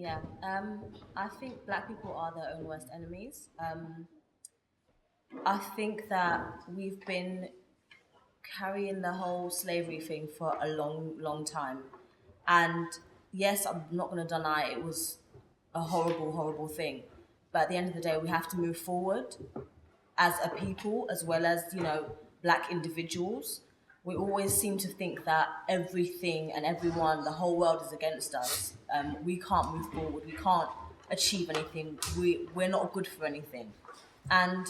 Yeah, I think black people are their own worst enemies. I think that we've been carrying the whole slavery thing for a long, long time. And yes, I'm not going to deny it was a horrible, horrible thing. But at the end of the day, we have to move forward as a people, as well as, black individuals. We always seem to think that everything and everyone, the whole world is against us. We can't move forward. We can't achieve anything. We're not good for anything. And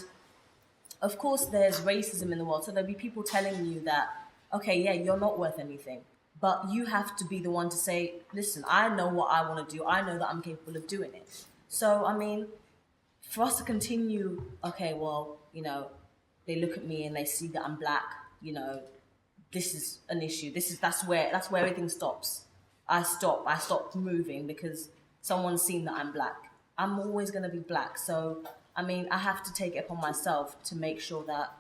of course there's racism in the world, so there'll be people telling you that, okay, yeah, you're not worth anything, but you have to be the one to say, listen, I know what I want to do, I know that I'm capable of doing it. So I mean, for us to continue, okay, well, they look at me and they see that I'm black, this is an issue, that's where everything stops. I stop moving because someone's seen that I'm black. I'm always going to be black. So I mean, I have to take it upon myself to make sure that,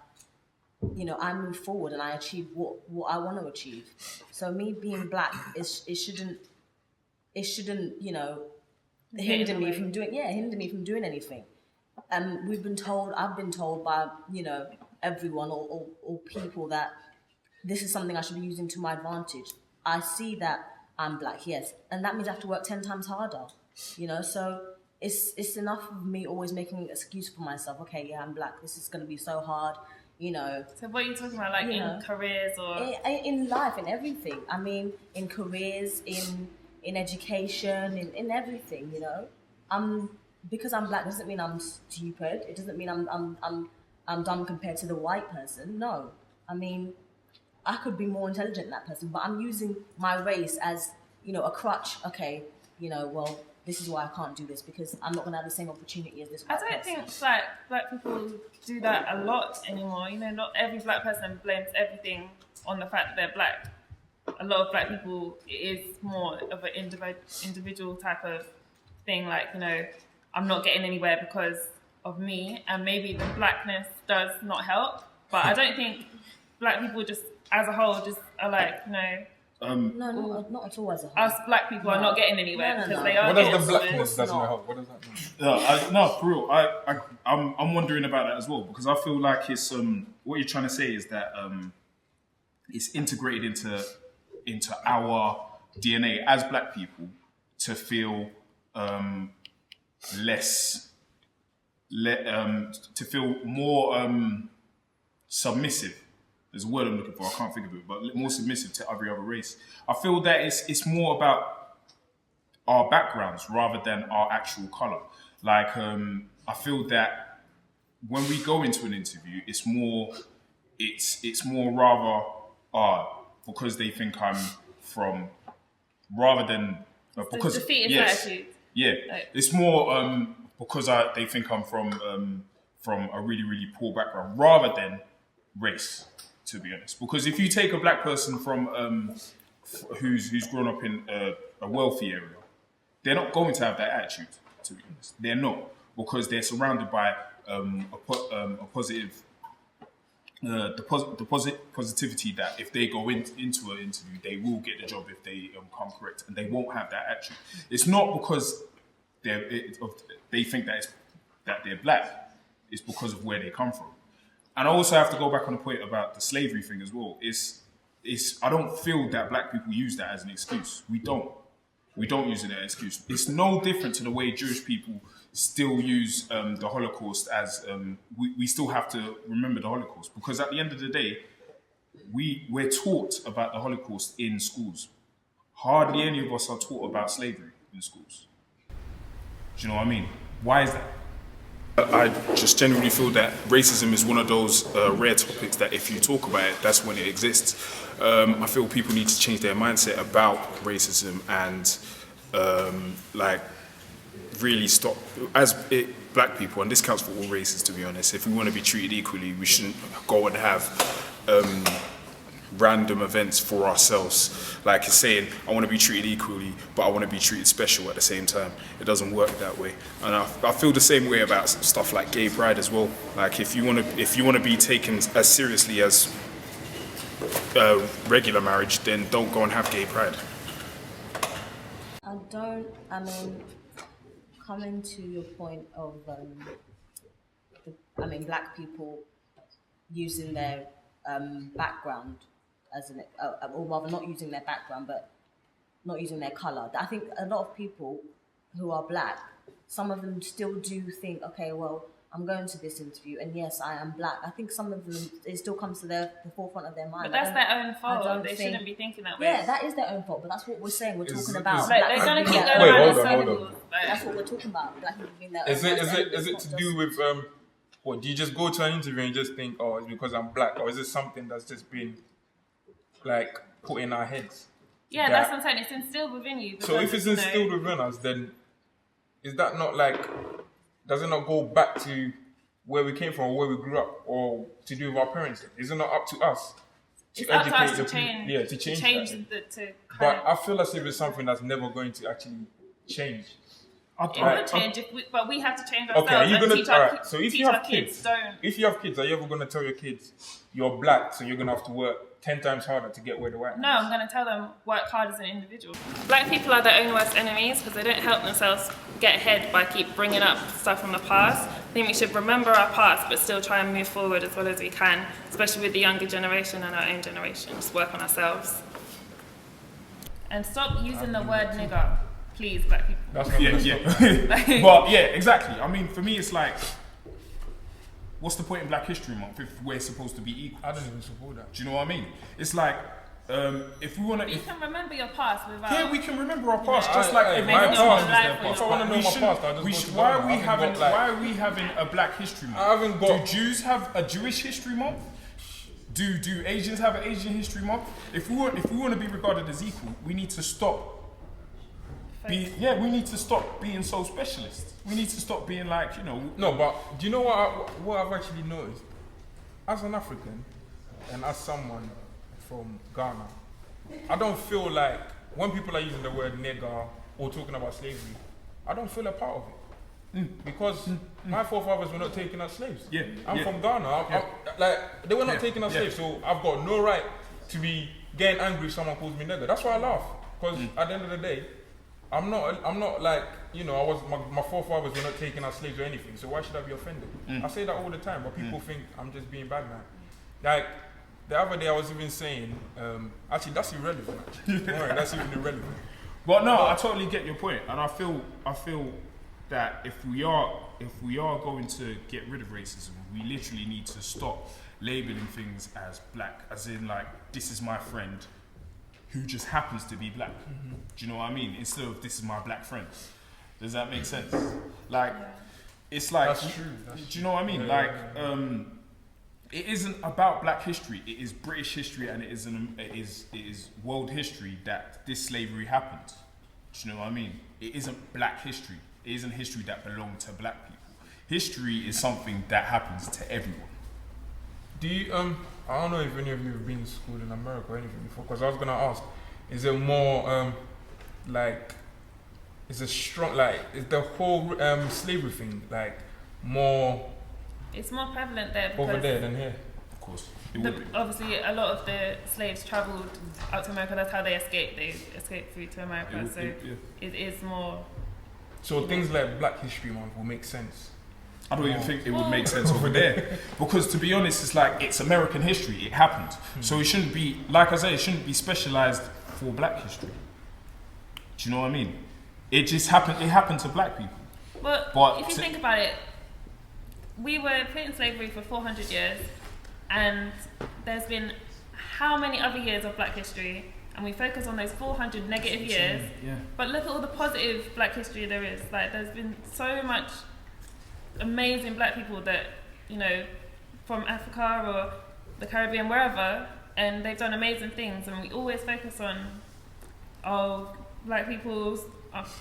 I move forward and I achieve what I want to achieve. So me being black, it shouldn't, hinder me from doing anything. I've been told by, everyone or people that this is something I should be using to my advantage. I see that I'm black, yes, and that means I have to work 10 times harder, so it's enough of me always making an excuse for myself. Okay, yeah, I'm black. This is going to be so hard, So what are you talking about, like in careers or in life, in everything? I mean, in careers, in education, in everything. Because I'm black doesn't mean I'm stupid. It doesn't mean I'm dumb compared to the white person. No, I mean, I could be more intelligent than that person, but I'm using my race as a crutch. Okay, well, this is why I can't do this, because I'm not going to have the same opportunity as this white person. I don't think black people do that a lot anymore. Not every black person blames everything on the fact that they're black. A lot of black people, it is more of an individual type of thing, like, I'm not getting anywhere because of me, and maybe the blackness does not help. But I don't think black people just, as a whole, just are like, no, not at all as a whole. Us black people are not getting anywhere because they are. What does the blackness doesn't help? What does that mean? No, for real. I'm wondering about that as well, because I feel like it's what you're trying to say is that it's integrated into our DNA as black people to feel to feel more submissive. There's a word I'm looking for, I can't think of it, but more submissive to every other race. I feel that it's more about our backgrounds rather than our actual colour. Like, I feel that when we go into an interview, it's more rather because they think I'm from, rather than because defeating attitude. Yeah, it's more because they think I'm from a really, really poor background rather than race. To be honest, because if you take a black person from who's grown up in a wealthy area, they're not going to have that attitude. To be honest, they're not, because they're surrounded by a positive, positivity that if they go into an interview, they will get the job if they come correct, and they won't have that attitude. It's not because they think that they're black. It's because of where they come from. And I also have to go back on the point about the slavery thing as well. I don't feel that black people use that as an excuse. We don't use it as an excuse. It's no different to the way Jewish people still use the Holocaust as we still have to remember the Holocaust, because at the end of the day, we're taught about the Holocaust in schools. Hardly any of us are taught about slavery in schools. Do you know what I mean? Why is that? I just genuinely feel that racism is one of those rare topics that if you talk about it, that's when it exists. I feel people need to change their mindset about racism and really stop, black people, and this counts for all races to be honest, if we want to be treated equally, we shouldn't go and have random events for ourselves. Like it's saying, I want to be treated equally, but I want to be treated special at the same time. It doesn't work that way. And I feel the same way about stuff like gay pride as well. Like if you want to be taken as seriously as regular marriage, then don't go and have gay pride. I mean, coming to your point of, black people using their background as an, or rather not using their background, but not using their colour. I think a lot of people who are black, some of them still do think, okay, well, I'm going to this interview, and yes, I am black. I think some of them, it still comes to the forefront of their mind. But that's their own fault. They shouldn't be thinking that way. Yeah, that is their own fault, but that's what we're saying. We're talking about. Like, they're going to keep going around in circles. That's what we're talking about. Black people being their own Is it to do with what? Do you just go to an interview and just think, oh, it's because I'm black, or is it something that's just been like put in our heads? Yeah, that's what I'm saying. It's instilled within you. So if it's instilled within us, then is that not like? Does it not go back to where we came from, or where we grew up, or to do with our parents? Is it not up to us to educate up to us the to people? change, Yeah, to change that. But I feel as if it's something that's never going to actually change. It would change, but we have to change ourselves. Okay, are you gonna? Teach Alright, so if you have kids, if you have kids, are you ever gonna tell your kids you're black, so you're gonna have to work 10 times harder to get where the white? No, I'm gonna tell them work hard as an individual. Black people are their own worst enemies because they don't help themselves get ahead by keep bringing up stuff from the past. I think we should remember our past, but still try and move forward as well as we can, especially with the younger generation and our own generation. Just work on ourselves and stop using the word nigger. Please, black people. That's not But yeah, exactly. I mean, for me, it's like, what's the point in Black History Month if we're supposed to be equal? I don't even support that. Do you know what I mean? It's like, if we want to... You can remember your past without... Yeah, we can remember our past, just my like past. If I want to know my past, I just go to why Ghana. why are we having a Black History Month? I haven't got... Do Jews have a Jewish History Month? Do Asians have an Asian History Month? If we want to be regarded as equal, we need to stop... we need to stop being so specialist. We need to stop being like, you know... No, but do you know what I've actually noticed? As an African, and as someone from Ghana, I don't feel like, when people are using the word nigger or talking about slavery, I don't feel a part of it. Because my forefathers were not taking us slaves. Yeah. I'm from Ghana. They were not taking us slaves, so I've got no right to be getting angry if someone calls me nigger. That's why I laugh. Because at the end of the day, I'm not like, you know, my forefathers were not taking us slaves or anything, so why should I be offended? I say that all the time, but people think I'm just being bad man. Like, the other day I was even saying, actually that's irrelevant. Alright, that's even irrelevant. But no, I totally get your point, and I feel that if we are going to get rid of racism, we literally need to stop labeling things as black, as in like, this is my friend who just happens to be black. Do you know what I mean? Instead of, this is my black friend. Does that make sense? Like, it's like, That's true. Do you know what I mean? Like, it isn't about black history. It is British history, and it is world history that this slavery happened. Do you know what I mean? It isn't black history. It isn't history that belonged to black people. History is something that happens to everyone. Do you, I don't know if any of you have been to school in America or anything before, because I was gonna ask, is it more, is the whole slavery thing, like, more... It's more prevalent there because... over there than here? Of course. Obviously, a lot of the slaves travelled out to America. That's how they escaped. They escaped through to America. It is more... So things like Black History Month will make sense? I don't even think it would make sense over there. Because to be honest, it's like, it's American history. It happened. So it shouldn't be, like I say, it shouldn't be specialised for black history. Do you know what I mean? It just happened, it happened to black people. But if you think about it, we were put in slavery for 400 years, and there's been how many other years of black history, and we focus on those 400 negative years. Yeah. But look at all the positive black history there is. Like, there's been so much amazing black people that, you know, from Africa or the Caribbean, wherever, and they've done amazing things, and we always focus on, oh, black people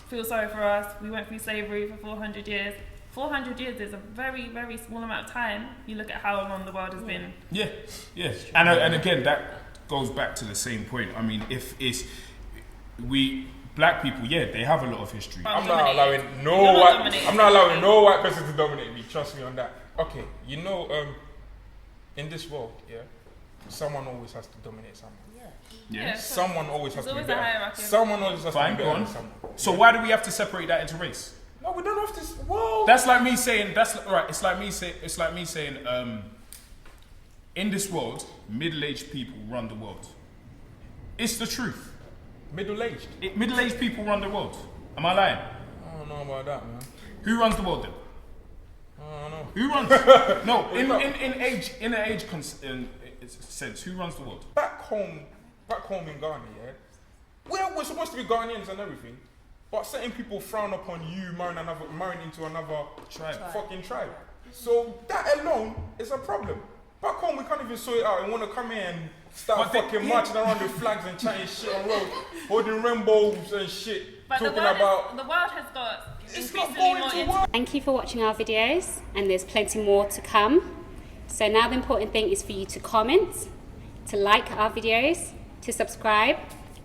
feel sorry for us, we went through slavery for 400 years. 400 years is a very, very small amount of time. You look at how long the world has been. Yeah. And again, that goes back to the same point. I mean, black people, they have a lot of history. I'm not allowing no white person to dominate me. Trust me on that. Okay, you know, in this world, someone always has to dominate someone. Yeah. Someone always has to be always better. a hierarchy. Someone always has to be better than someone. So why do we have to separate that into race? No, Oh, we don't have to. Whoa. That's like me saying. Right. It's like me saying. In this world, middle-aged people run the world. It's the truth. Middle-aged. Middle-aged people run the world. Am I lying? I don't know about that, man. Who runs the world then? I don't know. Who runs? No, in an age sense, who runs the world? Back home in Ghana, yeah. We're supposed to be Ghanaians and everything, but certain people frown upon you marrying into another fucking tribe. So that alone is a problem. Back home, we can't even sort it out and want to come here and start marching around with flags and chatting shit on road, holding rainbows and shit, But talking the world has got increasingly more. Thank you for watching our videos, and there's plenty more to come. So now the important thing is for you to comment, to like our videos, to subscribe,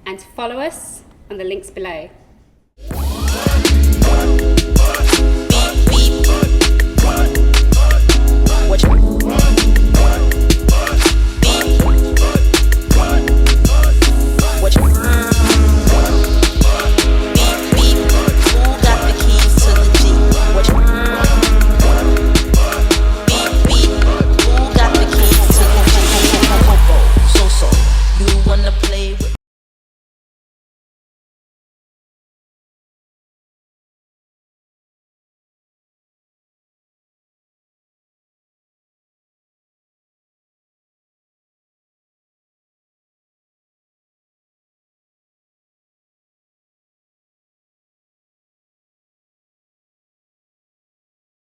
and to follow us on the links below. What you